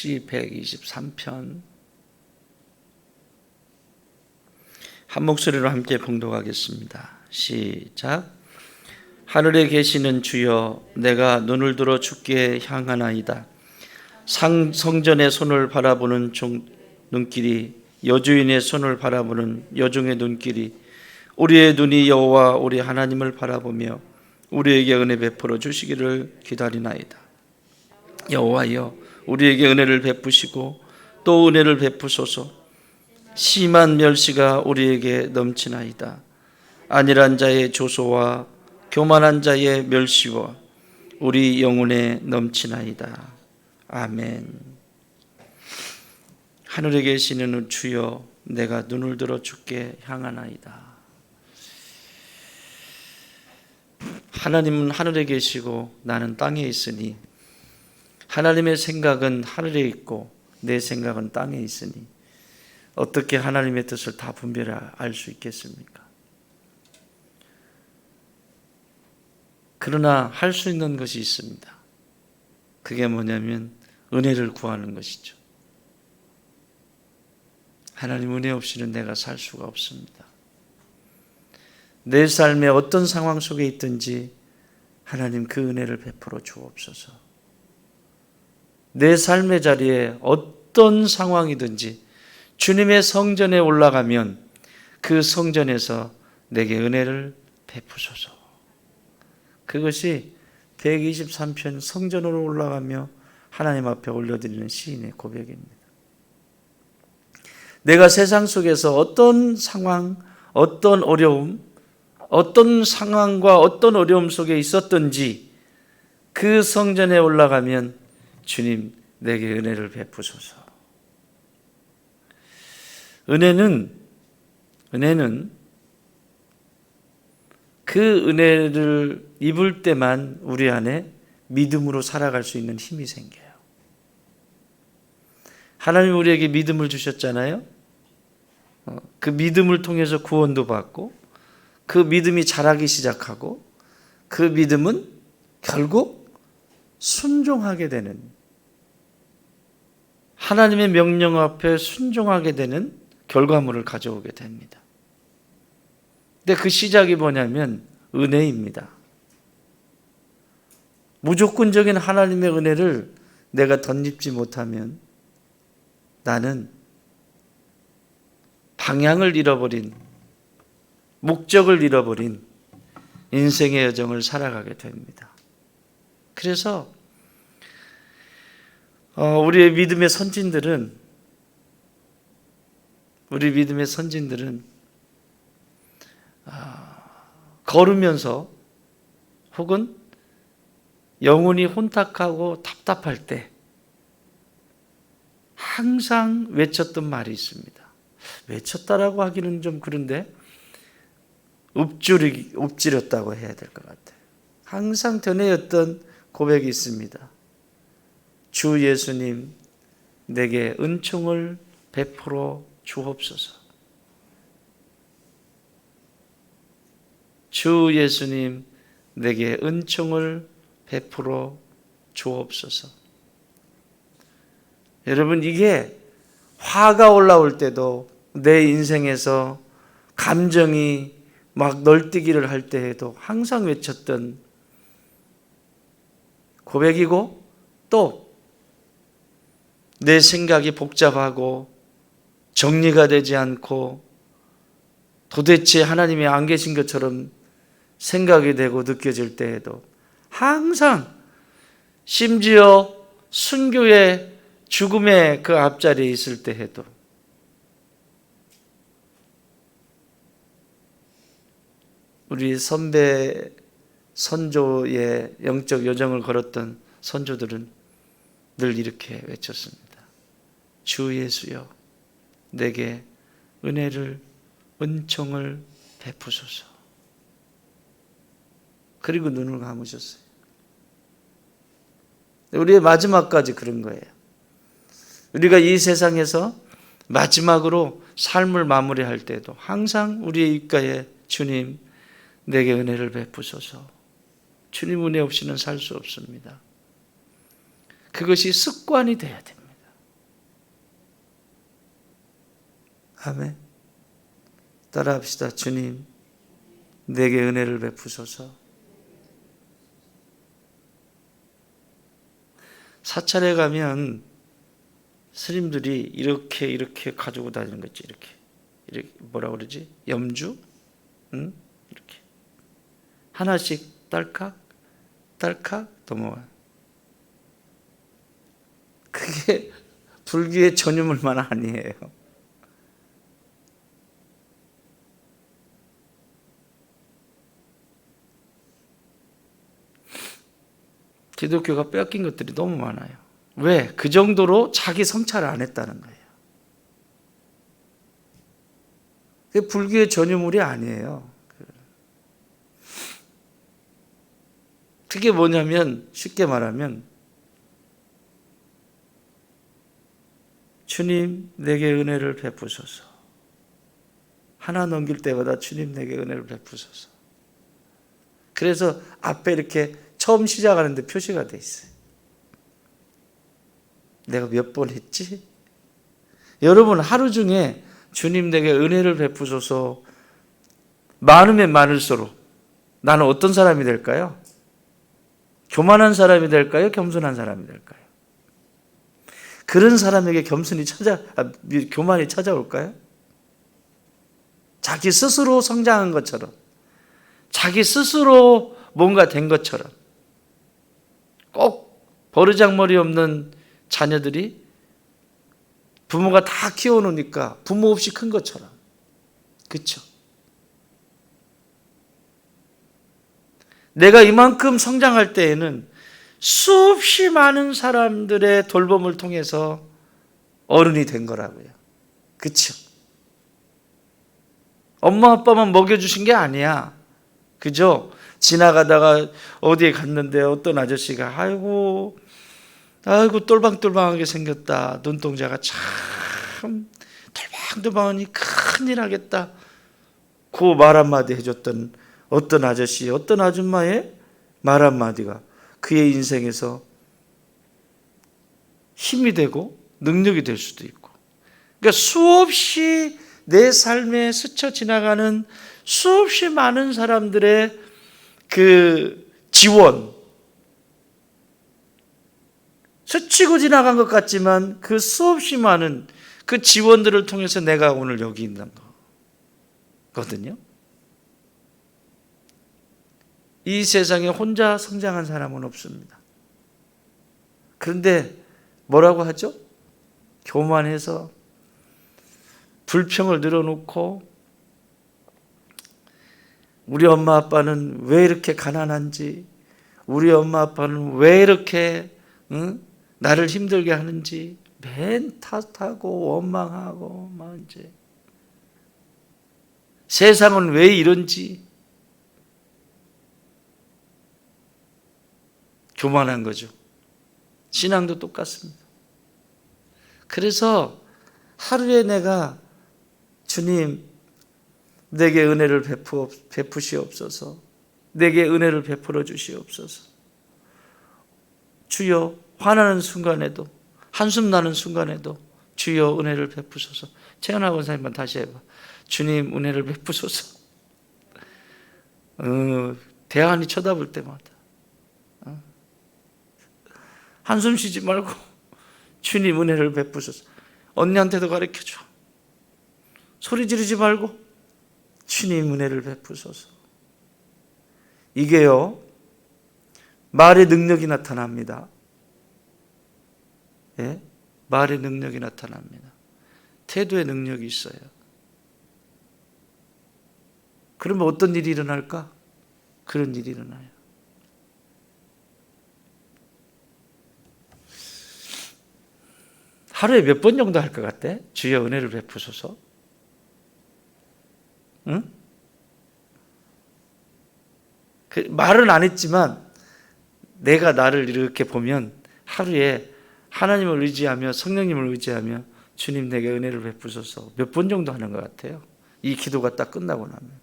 시 123편 한 목소리로 함께 봉독하겠습니다. 시작. 하늘에 계시는 주여, 내가 눈을 들어 주께 향하나이다. 성전의 손을 바라보는 눈길이, 여주인의 손을 바라보는 여종의 눈길이, 우리의 눈이 여호와 우리 하나님을 바라보며 우리에게 은혜 베풀어 주시기를 기다리나이다. 여호와여, 우리에게 은혜를 베푸시고 또 은혜를 베푸소서. 심한 멸시가 우리에게 넘치나이다. 안일한 자의 조소와 교만한 자의 멸시와 우리 영혼에 넘치나이다. 아멘. 하늘에 계시는 주여, 내가 눈을 들어 주께 향하나이다. 하나님은 하늘에 계시고 나는 땅에 있으니, 하나님의 생각은 하늘에 있고 내 생각은 땅에 있으니 어떻게 하나님의 뜻을 다 분별해 알 수 있겠습니까? 그러나 할 수 있는 것이 있습니다. 그게 뭐냐면 은혜를 구하는 것이죠. 하나님 은혜 없이는 내가 살 수가 없습니다. 내 삶의 어떤 상황 속에 있든지 하나님 그 은혜를 베풀어 주옵소서. 내 삶의 자리에 어떤 상황이든지 주님의 성전에 올라가면 그 성전에서 내게 은혜를 베푸소서. 그것이 123편 성전으로 올라가며 하나님 앞에 올려드리는 시인의 고백입니다. 내가 세상 속에서 어떤 상황, 어떤 어려움, 어떤 상황과 어떤 어려움 속에 있었든지 그 성전에 올라가면 주님 내게 은혜를 베푸소서. 은혜는 그 은혜를 입을 때만 우리 안에 믿음으로 살아갈 수 있는 힘이 생겨요. 하나님 우리에게 믿음을 주셨잖아요. 그 믿음을 통해서 구원도 받고 그 믿음이 자라기 시작하고 그 믿음은 결국 순종하게 되는, 하나님의 명령 앞에 순종하게 되는 결과물을 가져오게 됩니다. 근데 그 시작이 뭐냐면 은혜입니다. 무조건적인 하나님의 은혜를 내가 덧입지 못하면 나는 방향을 잃어버린, 목적을 잃어버린 인생의 여정을 살아가게 됩니다. 그래서 우리 믿음의 선진들은 걸으면서 혹은 영혼이 혼탁하고 답답할 때 항상 외쳤던 말이 있습니다. 외쳤다라고 하기는 좀 그런데 읊조렸다고 해야 될 것 같아요. 항상 되뇌었던 고백이 있습니다. 주 예수님, 내게 은총을 베풀어 주옵소서. 주 예수님, 내게 은총을 베풀어 주옵소서. 여러분, 이게 화가 올라올 때도, 내 인생에서 감정이 막 널뛰기를 할 때에도 항상 외쳤던 고백이고, 또 내 생각이 복잡하고 정리가 되지 않고 도대체 하나님이 안 계신 것처럼 생각이 되고 느껴질 때에도 항상, 심지어 순교의 죽음의 그 앞자리에 있을 때 해도 우리 선배 선조의 영적 여정을 걸었던 선조들은 늘 이렇게 외쳤습니다. 주 예수여, 내게 은총을 베푸소서. 그리고 눈을 감으셨어요. 우리의 마지막까지 그런 거예요. 우리가 이 세상에서 마지막으로 삶을 마무리할 때도 항상 우리의 입가에 주님, 내게 은혜를 베푸소서. 주님 은혜 없이는 살 수 없습니다. 그것이 습관이 되어야 됩니다. 아멘. 따라합시다. 주님, 내게 은혜를 베푸소서. 사찰에 가면 스님들이 이렇게 가지고 다니는 거지. 이렇게 뭐라 그러지? 염주? 응? 이렇게 하나씩 딸깍 넘어와요. 그게 불교의 전유물만 아니에요. 기독교가 뺏긴 것들이 너무 많아요. 왜? 그 정도로 자기 성찰을 안 했다는 거예요. 그게 불교의 전유물이 아니에요. 그게 뭐냐면 쉽게 말하면 주님 내게 은혜를 베푸소서. 하나 넘길 때마다 주님 내게 은혜를 베푸소서. 그래서 앞에 이렇게 처음 시작하는데 표시가 돼 있어요. 내가 몇 번 했지? 여러분 하루 중에 주님 내게 은혜를 베푸소서 많으면 많을수록 나는 어떤 사람이 될까요? 교만한 사람이 될까요? 겸손한 사람이 될까요? 그런 사람에게 교만이 찾아올까요? 자기 스스로 성장한 것처럼, 자기 스스로 뭔가 된 것처럼, 꼭 버르장머리 없는 자녀들이 부모가 다 키워놓으니까 부모 없이 큰 것처럼. 그렇죠? 내가 이만큼 성장할 때에는 수없이 많은 사람들의 돌봄을 통해서 어른이 된 거라고요. 그렇죠? 엄마 아빠만 먹여주신 게 아니야. 그죠? 지나가다가 어디에 갔는데 어떤 아저씨가 아이고 똘방똘방하게 생겼다. 눈동자가 참 똘방똘방하니 큰일 하겠다. 그 말 한마디 해줬던 어떤 아저씨, 어떤 아줌마의 말 한마디가 그의 인생에서 힘이 되고 능력이 될 수도 있고. 그러니까 수없이 내 삶에 스쳐 지나가는 수없이 많은 사람들의 그 지원, 스치고 지나간 것 같지만 그 수없이 많은 그 지원들을 통해서 내가 오늘 여기 있는 거거든요. 이 세상에 혼자 성장한 사람은 없습니다. 그런데 뭐라고 하죠? 교만해서 불평을 늘어놓고 우리 엄마 아빠는 왜 이렇게 가난한지, 우리 엄마 아빠는 왜 이렇게 나를 힘들게 하는지 맨 탓하고 원망하고 막 이제 세상은 왜 이런지 교만한 거죠. 신앙도 똑같습니다. 그래서 하루에 내가 주님 내게 은혜를 베푸시옵소서, 내게 은혜를 베풀어 주시옵소서. 주여 화나는 순간에도 한숨 나는 순간에도 주여 은혜를 베푸소서. 최연아 권사님만 다시 해봐. 주님 은혜를 베푸소서. 대안이 쳐다볼 때마다 한숨 쉬지 말고 주님 은혜를 베푸소서. 언니한테도 가르쳐줘. 소리 지르지 말고 주님 은혜를 베푸소서. 이게요 말의 능력이 나타납니다. 예? 말의 능력이 나타납니다. 태도의 능력이 있어요. 그러면 어떤 일이 일어날까? 그런 일이 일어나요. 하루에 몇 번 정도 할 것 같아? 주여 은혜를 베푸소서. 응? 말은 안 했지만 내가 나를 이렇게 보면 하루에 하나님을 의지하며 성령님을 의지하며 주님 내게 은혜를 베푸소서 몇 번 정도 하는 것 같아요. 이 기도가 딱 끝나고 나면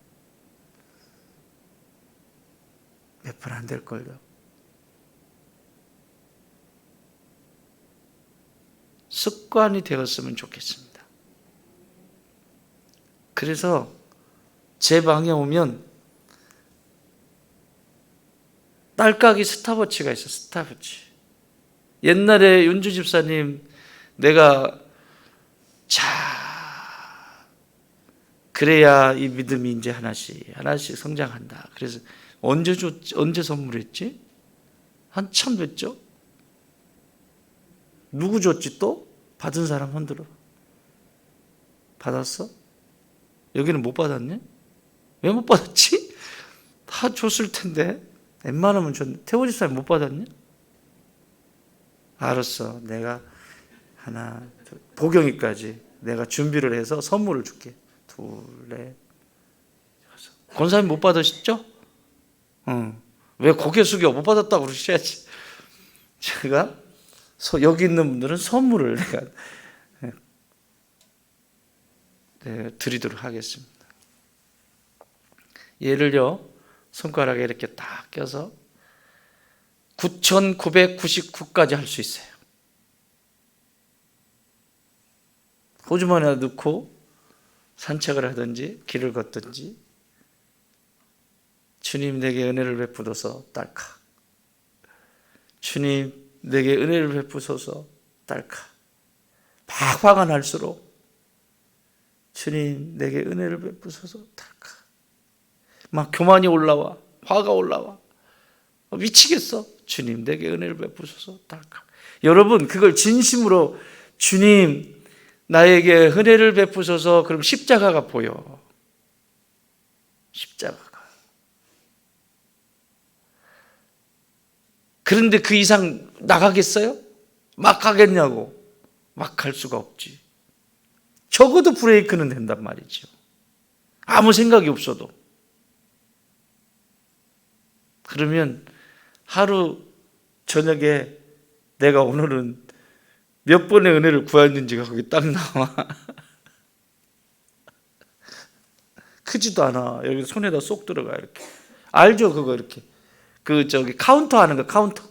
몇 번 안 될걸요. 습관이 되었으면 좋겠습니다. 그래서 제 방에 오면 딸깍이 스탑워치가 있어. 스탑워치. 옛날에 윤주 집사님, 내가 그래야 이 믿음이 이제 하나씩 성장한다. 그래서 언제 선물했지? 한참 됐죠? 누구 줬지 또? 받은 사람 흔들어. 받았어? 여기는 못 받았네? 왜 못 받았지? 다 줬을 텐데. 웬만하면 줬네. 태호 집사님 못 받았냐? 알았어. 내가 하나, 둘, 보경이까지 내가 준비를 해서 선물을 줄게. 둘, 넷, 여섯. 권사님 못 받으셨죠? 왜 고개 숙여 못 받았다고 그러셔야지. 제가 여기 있는 분들은 선물을 내가 드리도록 하겠습니다. 얘를요, 손가락에 이렇게 딱 껴서 9,999까지 할 수 있어요. 호주머니에 넣고 산책을 하든지 길을 걷든지, 주님 내게 은혜를 베푸소서 딸깍. 주님 내게 은혜를 베푸소서 딸깍. 막 화가 날수록 주님 내게 은혜를 베푸소서 딸깍. 막 교만이 올라와, 화가 올라와, 미치겠어. 주님 내게 은혜를 베푸소서 딸깍. 여러분, 그걸 진심으로 주님 나에게 은혜를 베푸소서. 그럼 십자가가 보여. 십자가가. 그런데 그 이상 나가겠어요? 막 가겠냐고. 막 갈 수가 없지. 적어도 브레이크는 된단 말이죠. 아무 생각이 없어도. 그러면 하루 저녁에 내가 오늘은 몇 번의 은혜를 구했는지가 거기 딱 나와. 크지도 않아. 여기 손에다 쏙 들어가 이렇게. 알죠? 그거 이렇게. 카운터 하는 거, 카운터.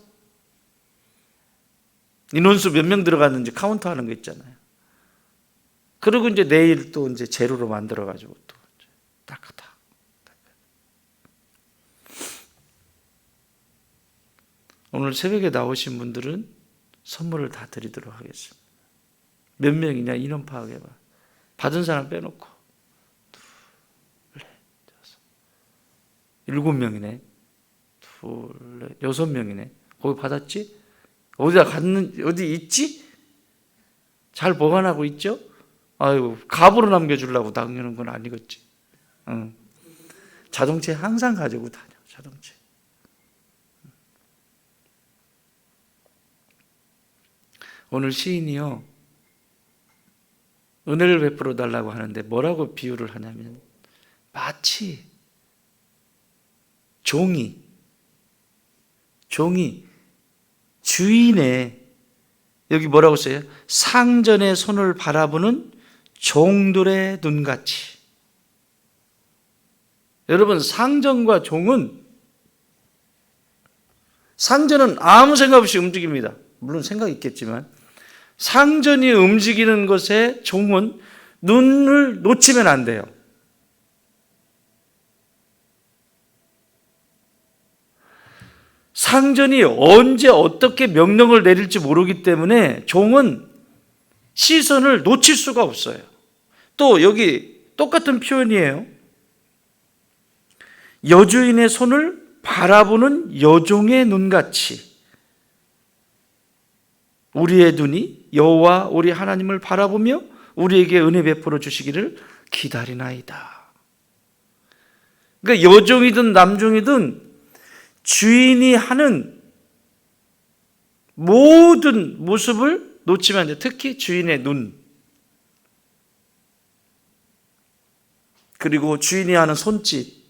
인원수 몇 명 들어갔는지 카운터 하는 거 있잖아요. 그리고 이제 내일 또 이제 재료로 만들어가지고 또 딱딱. 오늘 새벽에 나오신 분들은 선물을 다 드리도록 하겠습니다. 몇 명이냐 인원 파악해봐. 받은 사람 빼놓고. 둘, 넷, 여섯. 7명이네. 둘, 넷, 6명이네. 거기 받았지? 어디 있지? 잘 보관하고 있죠? 아유, 갑으로 남겨주려고 당기는 건 아니겠지. 자동차에 항상 가지고 다녀, 자동차. 오늘 시인이요, 은혜를 베풀어 달라고 하는데 뭐라고 비유를 하냐면, 마치 종이 주인의, 여기 뭐라고 써요? 상전의 손을 바라보는 종들의 눈같이. 여러분, 상전과 종은, 상전은 아무 생각 없이 움직입니다. 물론 생각이 있겠지만, 상전이 움직이는 것에 종은 눈을 놓치면 안 돼요. 상전이 언제 어떻게 명령을 내릴지 모르기 때문에 종은 시선을 놓칠 수가 없어요. 또 여기 똑같은 표현이에요. 여주인의 손을 바라보는 여종의 눈같이 우리의 눈이 여호와 우리 하나님을 바라보며 우리에게 은혜 베풀어 주시기를 기다리나이다. 그러니까 여종이든 남종이든 주인이 하는 모든 모습을 놓치면 안 돼요. 특히 주인의 눈, 그리고 주인이 하는 손짓,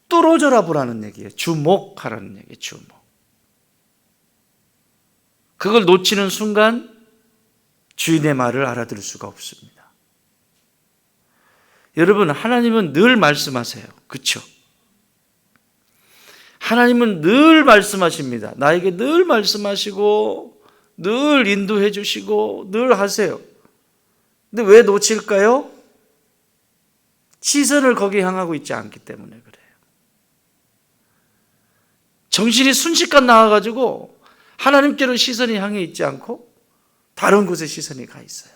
뚫어져라 보라는 얘기예요. 주목하라는 얘기예요. 주목. 그걸 놓치는 순간 주인의 말을 알아들을 수가 없습니다. 여러분, 하나님은 늘 말씀하세요. 그렇죠? 하나님은 늘 말씀하십니다. 나에게 늘 말씀하시고 늘 인도해 주시고 늘 하세요. 근데 왜 놓칠까요? 시선을 거기 향하고 있지 않기 때문에 그래요. 정신이 순식간 나와가지고 하나님께로 시선이 향해 있지 않고 다른 곳에 시선이 가 있어요.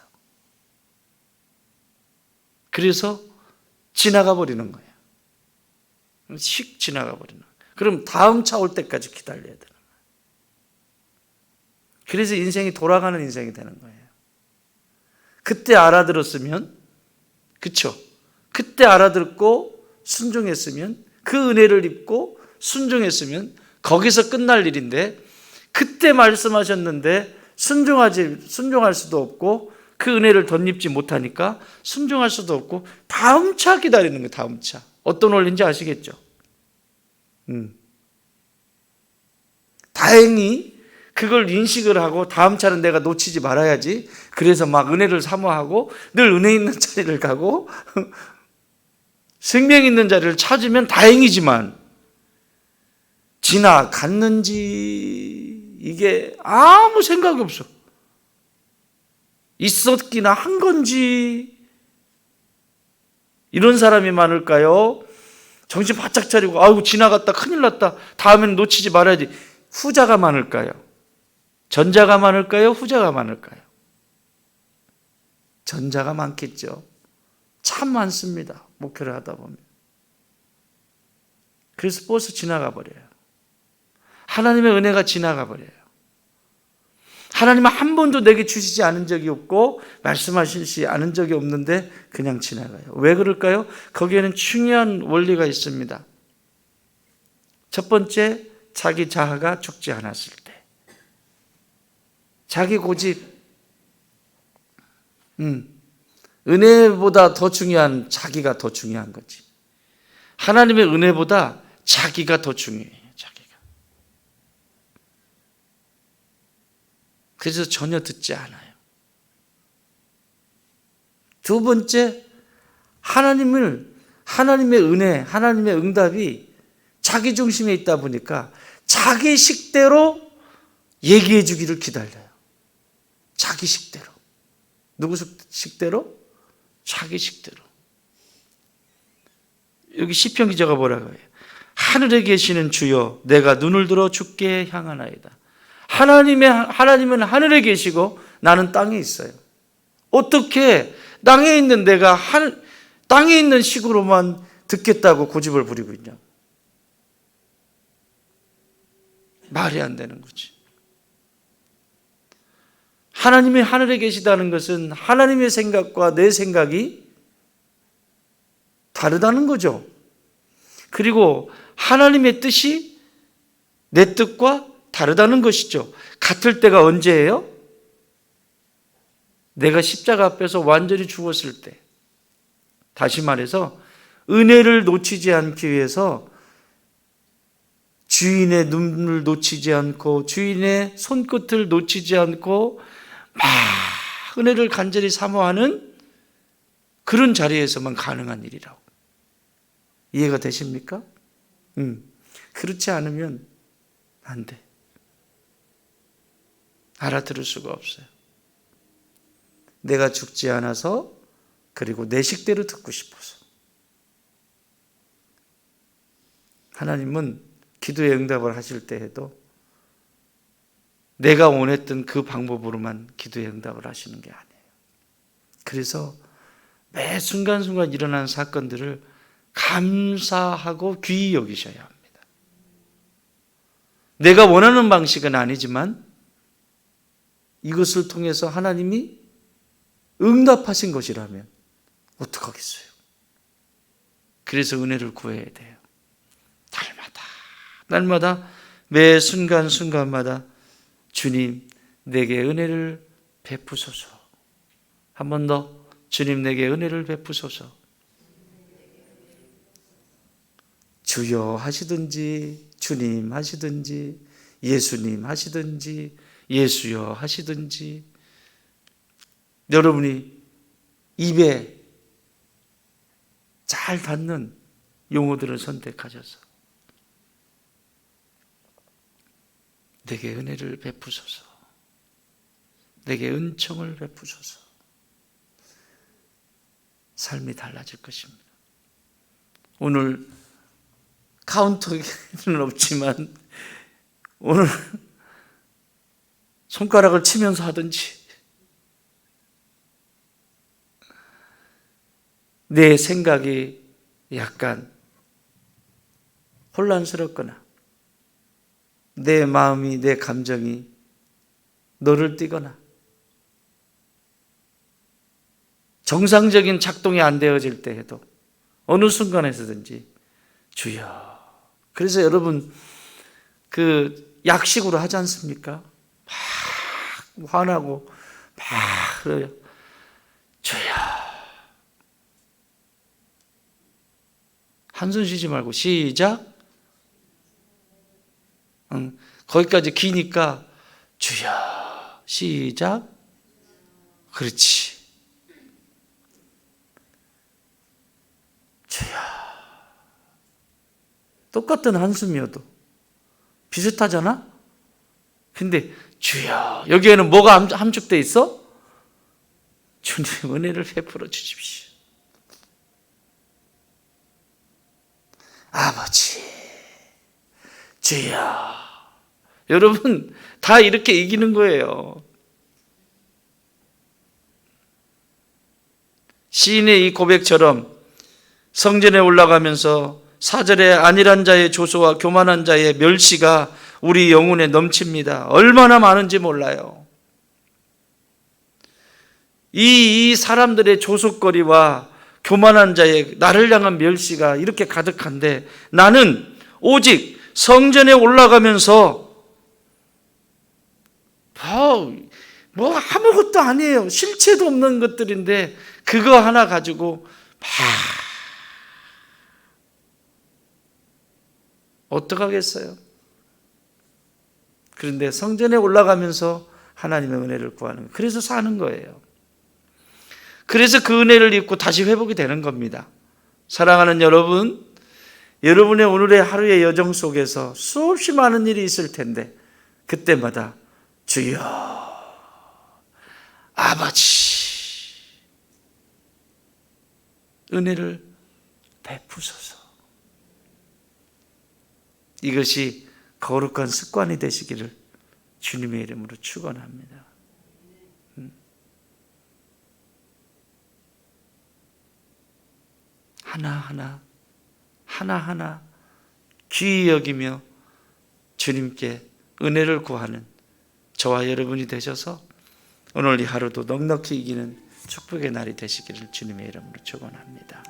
그래서 지나가 버리는 거예요. 휙 지나가 버리는 거예요. 그럼 다음 차 올 때까지 기다려야 되는 거예요. 그래서 인생이 돌아가는 인생이 되는 거예요. 그때 알아들었으면, 그쵸? 그때 알아듣고 순종했으면, 그 은혜를 입고 순종했으면 거기서 끝날 일인데, 그때 말씀하셨는데 순종할 수도 없고 그 은혜를 덧입지 못하니까 순종할 수도 없고 다음 차 기다리는 거예요. 다음 차. 어떤 원리인지 아시겠죠? 다행히 그걸 인식을 하고 다음 차는 내가 놓치지 말아야지. 그래서 막 은혜를 사모하고 늘 은혜 있는 자리를 가고 생명 있는 자리를 찾으면 다행이지만 지나갔는지 이게 아무 생각이 없어. 있었기나 한 건지. 이런 사람이 많을까요? 정신 바짝 차리고 아이고 지나갔다 큰일 났다 다음에는 놓치지 말아야지. 후자가 많을까요? 전자가 많을까요? 후자가 많을까요? 전자가 많겠죠. 참 많습니다. 목회를 하다 보면. 그래서 버스 지나가 버려요. 하나님의 은혜가 지나가 버려요. 하나님은 한 번도 내게 주시지 않은 적이 없고 말씀하시지 않은 적이 없는데 그냥 지나가요. 왜 그럴까요? 거기에는 중요한 원리가 있습니다. 첫 번째, 자기 자아가 죽지 않았을 때. 자기 고집. 은혜보다 더 중요한 자기가 더 중요한 거지. 하나님의 은혜보다 자기가 더 중요해요. 자기가. 그래서 전혀 듣지 않아요. 두 번째, 하나님의 은혜, 하나님의 응답이 자기 중심에 있다 보니까 자기 식대로 얘기해 주기를 기다려요. 자기 식대로. 누구 식대로? 자기 식대로. 여기 시편 기자가 뭐라고 해요? 하늘에 계시는 주여 내가 눈을 들어 주께 향하나이다. 하나님은 하늘에 계시고 나는 땅에 있어요. 어떻게 땅에 있는 내가 땅에 있는 식으로만 듣겠다고 고집을 부리고 있냐? 말이 안 되는 거지. 하나님이 하늘에 계시다는 것은 하나님의 생각과 내 생각이 다르다는 거죠. 그리고 하나님의 뜻이 내 뜻과 다르다는 것이죠. 같을 때가 언제예요? 내가 십자가 앞에서 완전히 죽었을 때. 다시 말해서 은혜를 놓치지 않기 위해서 주인의 눈을 놓치지 않고 주인의 손끝을 놓치지 않고 막 은혜를 간절히 사모하는 그런 자리에서만 가능한 일이라고. 이해가 되십니까? 그렇지 않으면 안 돼. 알아들을 수가 없어요. 내가 죽지 않아서 그리고 내 식대로 듣고 싶어서. 하나님은 기도의 응답을 하실 때에도 내가 원했던 그 방법으로만 기도의 응답을 하시는 게 아니에요. 그래서 매 순간순간 일어나는 사건들을 감사하고 귀히 여기셔야 합니다. 내가 원하는 방식은 아니지만 이것을 통해서 하나님이 응답하신 것이라면 어떡하겠어요? 그래서 은혜를 구해야 돼요. 날마다 매 순간순간마다 주님 내게 은혜를 베푸소서. 한 번 더 주님 내게 은혜를 베푸소서. 주여 하시든지 주님 하시든지 예수님 하시든지 예수여 하시든지 여러분이 입에 잘 닿는 용어들을 선택하셔서 내게 은혜를 베푸소서. 내게 은총을 베푸소서. 삶이 달라질 것입니다. 오늘 카운터는 없지만 오늘 손가락을 치면서 하든지 내 생각이 약간 혼란스럽거나 내 마음이, 내 감정이 너를 띄거나 정상적인 작동이 안 되어질 때에도 어느 순간에서든지 주여. 그래서 여러분 그 약식으로 하지 않습니까? 막 화나고 막 그래요. 주여. 한숨 쉬지 말고 시작. 거기까지 기니까 주여. 시작. 그렇지. 주여. 똑같은 한숨이어도 비슷하잖아? 근데 주여. 여기에는 뭐가 함축되어 있어? 주님 은혜를 베풀어 주십시오. 아버지, 주여. 여러분 다 이렇게 이기는 거예요. 시인의 이 고백처럼 성전에 올라가면서 4절에 안일한 자의 조소와 교만한 자의 멸시가 우리 영혼에 넘칩니다. 얼마나 많은지 몰라요. 이 사람들의 조소거리와 교만한 자의 나를 향한 멸시가 이렇게 가득한데 나는 오직 성전에 올라가면서 뭐 아무것도 아니에요. 실체도 없는 것들인데 그거 하나 가지고 어떡하겠어요? 그런데 성전에 올라가면서 하나님의 은혜를 구하는 거예요. 그래서 사는 거예요. 그래서 그 은혜를 입고 다시 회복이 되는 겁니다. 사랑하는 여러분, 여러분의 오늘의 하루의 여정 속에서 수없이 많은 일이 있을 텐데 그때마다 주여, 아버지, 은혜를 베푸소서. 이것이 거룩한 습관이 되시기를 주님의 이름으로 축원합니다. 하나하나 귀히 여기며 주님께 은혜를 구하는 저와 여러분이 되셔서 오늘 이 하루도 넉넉히 이기는 축복의 날이 되시기를 주님의 이름으로 축원합니다.